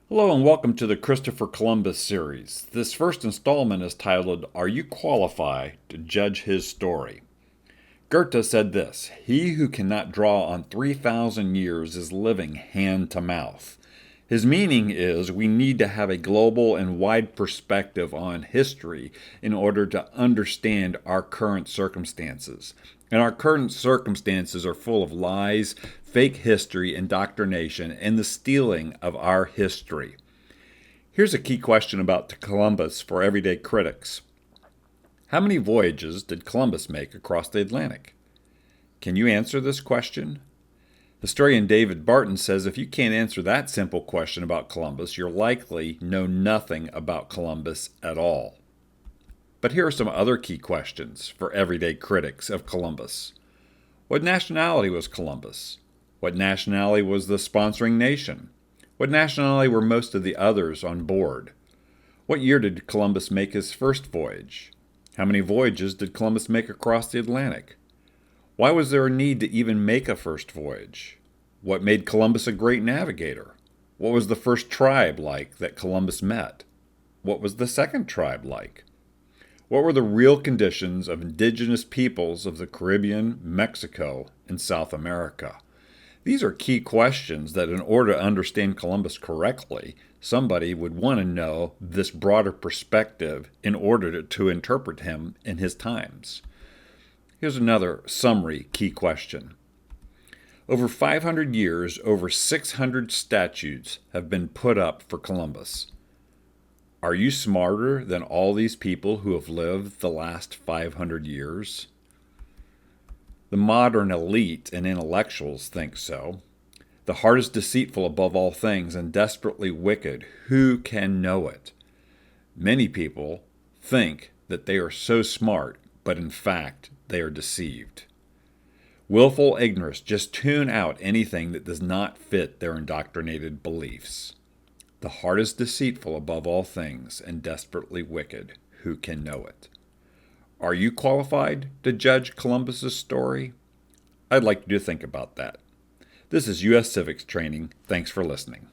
Hello and welcome to the Christopher Columbus series. This first installment is titled, Are You Qualified to Judge His Story? Goethe said this: He who cannot draw on 3,000 years is living hand to mouth. His meaning is we need to have a global and wide perspective on history in order to understand our current circumstances. And our current circumstances are full of lies, fake history, indoctrination, and the stealing of our history. Here's a key question about Columbus for everyday critics. How many voyages did Columbus make across the Atlantic? Can you answer this question? Historian David Barton says if you can't answer that simple question about Columbus, you're likely know nothing about Columbus at all. But here are some other key questions for everyday critics of Columbus. What nationality was Columbus? What nationality was the sponsoring nation? What nationality were most of the others on board? What year did Columbus make his first voyage? How many voyages did Columbus make across the Atlantic? Why was there a need to even make a first voyage? What made Columbus a great navigator? What was the first tribe like that Columbus met? What was the second tribe like? What were the real conditions of indigenous peoples of the Caribbean, Mexico, and South America? These are key questions that, in order to understand Columbus correctly, somebody would want to know this broader perspective in order to interpret him in his times. Here's another summary key question. Over 500 years, over 600 statues have been put up for Columbus. Are you smarter than all these people who have lived the last 500 years? The modern elite and intellectuals think so. The heart is deceitful above all things and desperately wicked. Who can know it? Many people think that they are so smart, but in fact, they are deceived. Willful ignorance, just tune out anything that does not fit their indoctrinated beliefs. The heart is deceitful above all things and desperately wicked. Who can know it? Are you qualified to judge Columbus's story? I'd like you to think about that. This is U.S. Civics Training. Thanks for listening.